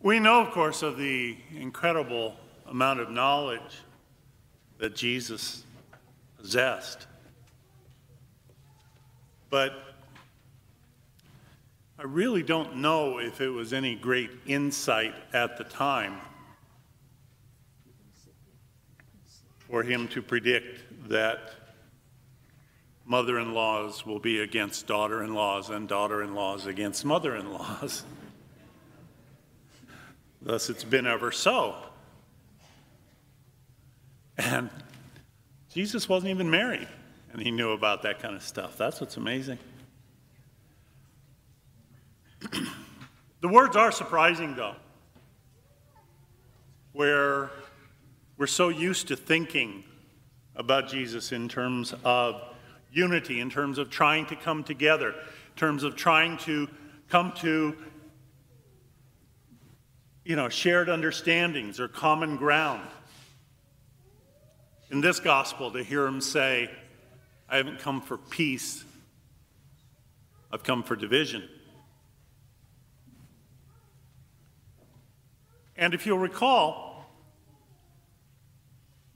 We know, of course, of the incredible amount of knowledge that Jesus possessed. But I really don't know if it was any great insight at the time for him to predict that mother-in-laws will be against daughter-in-laws and daughter-in-laws against mother-in-laws. Thus it's been ever so. And Jesus wasn't even married, and he knew about that kind of stuff. That's what's amazing. The words are surprising, though, where we're so used to thinking about Jesus in terms of unity, in terms of trying to come together, in terms of trying to come to, shared understandings or common ground. In this gospel, to hear him say, I haven't come for peace, I've come for division. And if you'll recall,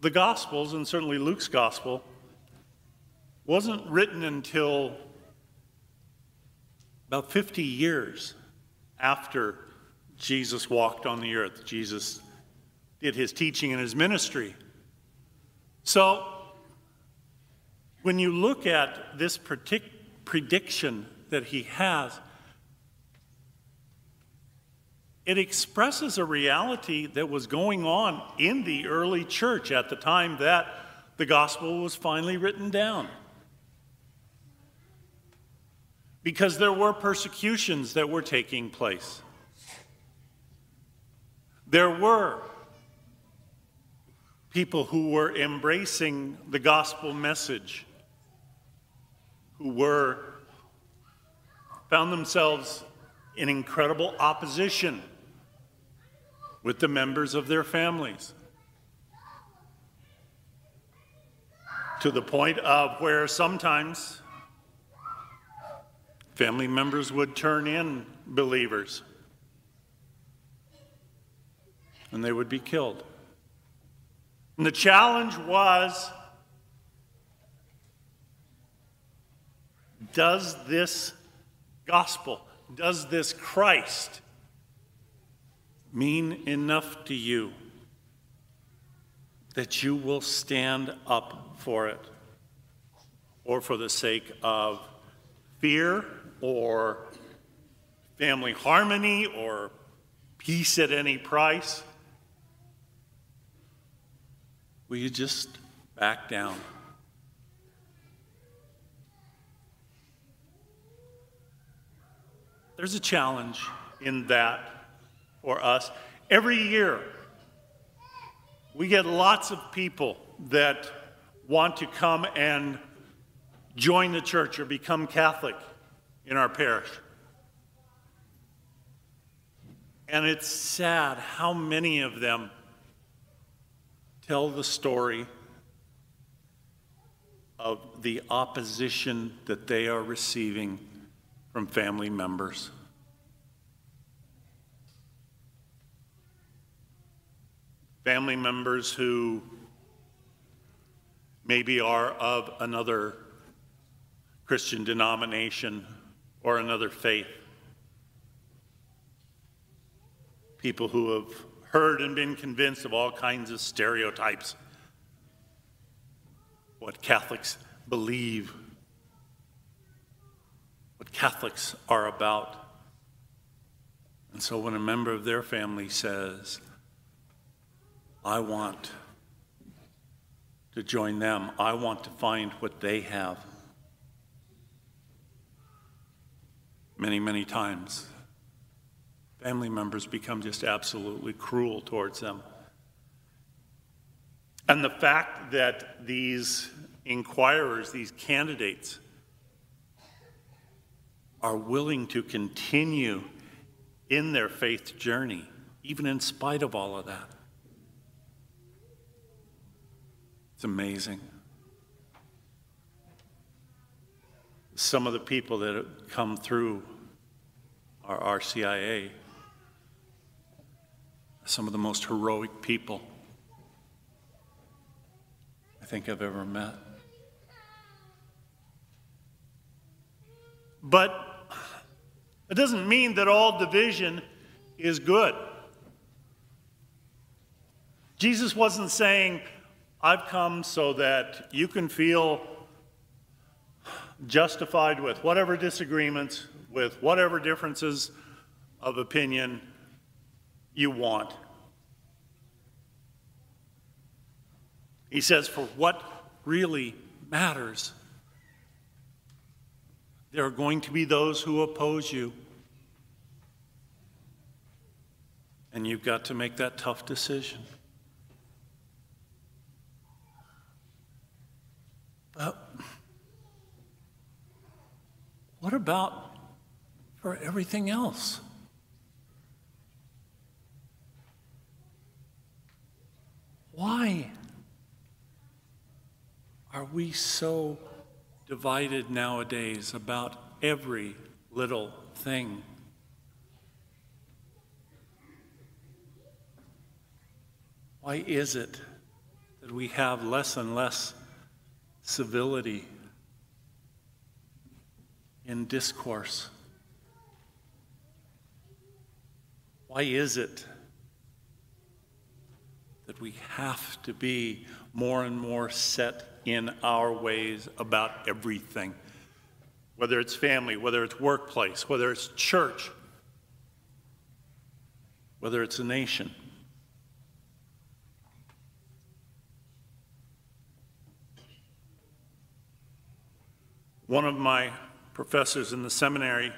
the Gospels, and certainly Luke's Gospel, wasn't written until about 50 years after Jesus walked on the earth. Jesus did his teaching and his ministry. So, when you look at this prediction that he has, it expresses a reality that was going on in the early church at the time that the gospel was finally written down. Because there were persecutions that were taking place. There were people who were embracing the gospel message, who found themselves in incredible opposition with the members of their families, to the point of where sometimes family members would turn in believers and they would be killed. And the challenge was, does this gospel, does this Christ mean enough to you that you will stand up for it, or for the sake of fear or family harmony or peace at any price? Will you just back down? There's a challenge in that for us. Every year, we get lots of people that want to come and join the church or become Catholic in our parish. And it's sad how many of them tell the story of the opposition that they are receiving from family members. Family members who maybe are of another Christian denomination or another faith. People who have heard and been convinced of all kinds of stereotypes, what Catholics believe, what Catholics are about. And so when a member of their family says, I want to join them, I want to find what they have, many, many times, family members become just absolutely cruel towards them. And the fact that these inquirers, these candidates, are willing to continue in their faith journey, even in spite of all of that, it's amazing. Some of the people that have come through our RCIA some of the most heroic people I think I've ever met. But it doesn't mean that all division is good. Jesus wasn't saying, I've come so that you can feel justified with whatever disagreements, with whatever differences of opinion you want. He says, for what really matters, there are going to be those who oppose you. And you've got to make that tough decision. But what about for everything else? Why are we so divided nowadays about every little thing? Why is it that we have less and less civility in discourse? Why is it that we have to be more and more set in our ways about everything? Whether it's family, whether it's workplace, whether it's church, whether it's a nation. One of my professors in the seminary,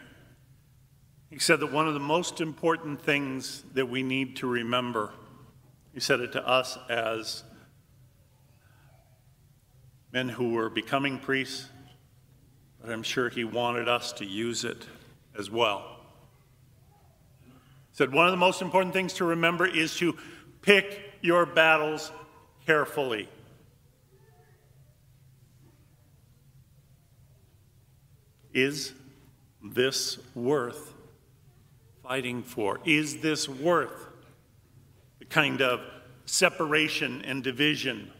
he said that one of the most important things that we need to remember, he said it to us as men who were becoming priests, but I'm sure he wanted us to use it as well. He said one of the most important things to remember is to pick your battles carefully. Is this worth fighting for? Is this worth the kind of separation and division?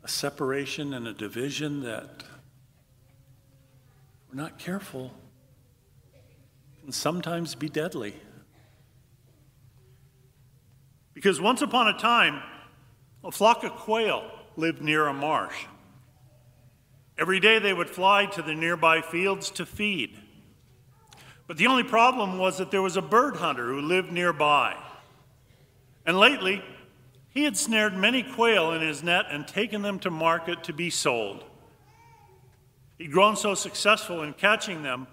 A separation and a division that, if we're not careful, can sometimes be deadly. Because once upon a time, a flock of quail lived near a marsh. Every day they would fly to the nearby fields to feed. But the only problem was that there was a bird hunter who lived nearby. And lately, he had snared many quail in his net and taken them to market to be sold. He'd grown so successful in catching them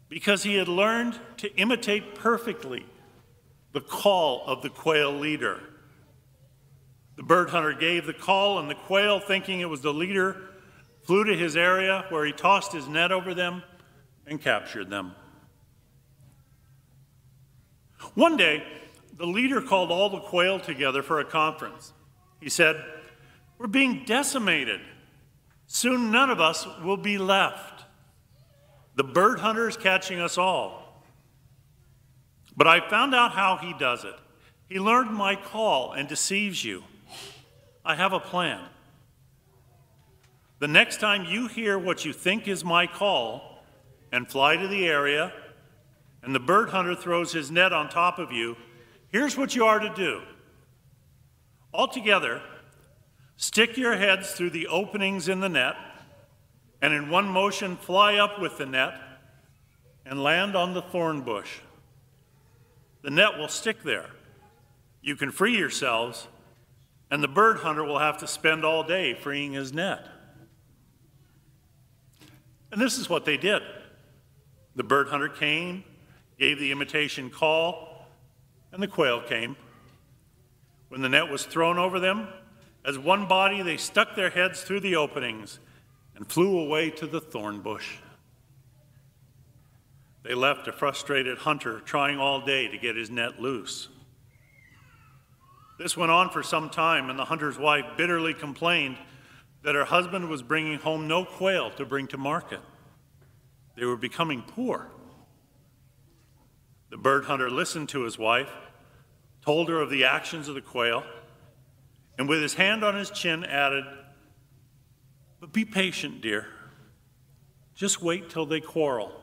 because he had learned to imitate perfectly the call of the quail leader. The bird hunter gave the call, and the quail, thinking it was the leader, flew to his area where he tossed his net over them and captured them. One day, the leader called all the quail together for a conference. He said, "We're being decimated. Soon none of us will be left. The bird hunter is catching us all. But I found out how he does it. He learned my call and deceives you. I have a plan. The next time you hear what you think is my call and fly to the area, and the bird hunter throws his net on top of you, here's what you are to do. All together, stick your heads through the openings in the net, and in one motion fly up with the net and land on the thorn bush. The net will stick there. You can free yourselves, and the bird hunter will have to spend all day freeing his net." And this is what they did. The bird hunter came, gave the imitation call, and the quail came. When the net was thrown over them, as one body they stuck their heads through the openings and flew away to the thorn bush. They left a frustrated hunter trying all day to get his net loose. This went on for some time, and the hunter's wife bitterly complained that her husband was bringing home no quail to bring to market. They were becoming poor. The bird hunter listened to his wife, told her of the actions of the quail, and with his hand on his chin added, "But be patient, dear. Just wait till they quarrel.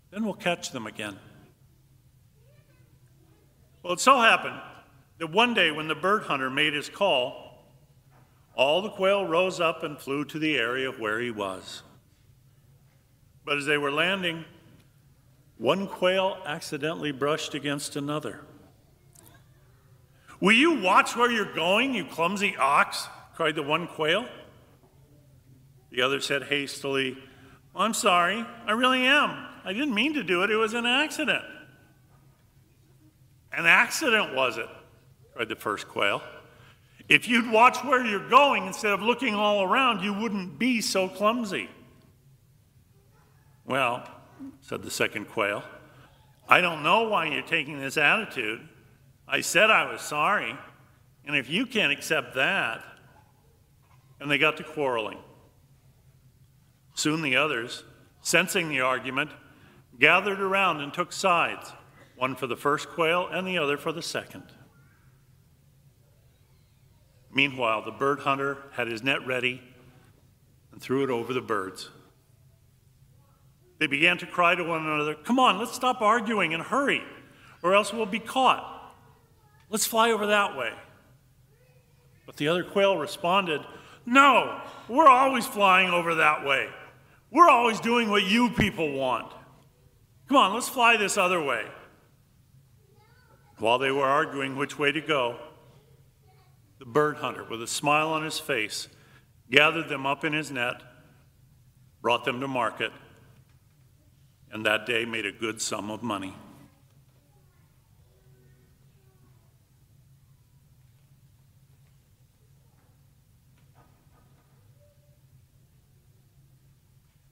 Then we'll catch them again." Well, it so happened that one day when the bird hunter made his call, all the quail rose up and flew to the area where he was. But as they were landing, one quail accidentally brushed against another. "Will you watch where you're going, you clumsy ox?" cried the one quail. The other said hastily, "I'm sorry, I really am. I didn't mean to do it. It was an accident." "An accident, was it?" cried the first quail. "If you'd watch where you're going instead of looking all around, you wouldn't be so clumsy." "Well," said the second quail, "I don't know why you're taking this attitude. I said I was sorry, and if you can't accept that..." And they got to quarreling. Soon the others, sensing the argument, gathered around and took sides, one for the first quail and the other for the second. Meanwhile, the bird hunter had his net ready and threw it over the birds. They began to cry to one another, "Come on, let's stop arguing and hurry, or else we'll be caught. Let's fly over that way." But the other quail responded, "No, we're always flying over that way. We're always doing what you people want. Come on, let's fly this other way." While they were arguing which way to go, the bird hunter, with a smile on his face, gathered them up in his net, brought them to market, and that day made a good sum of money.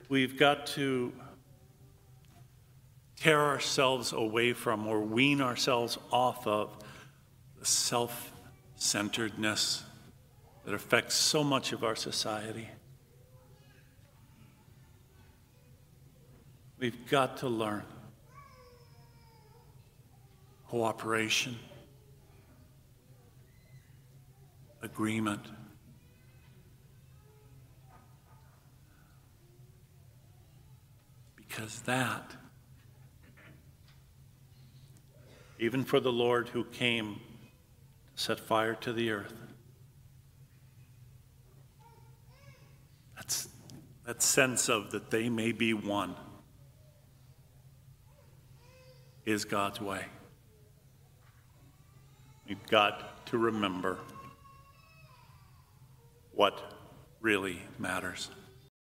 We've got to tear ourselves away from or wean ourselves off of the self-centeredness that affects so much of our society. We've got to learn cooperation, agreement, because that, even for the Lord who came to set fire to the earth, that sense of that they may be one is God's way. We've got to remember what really matters.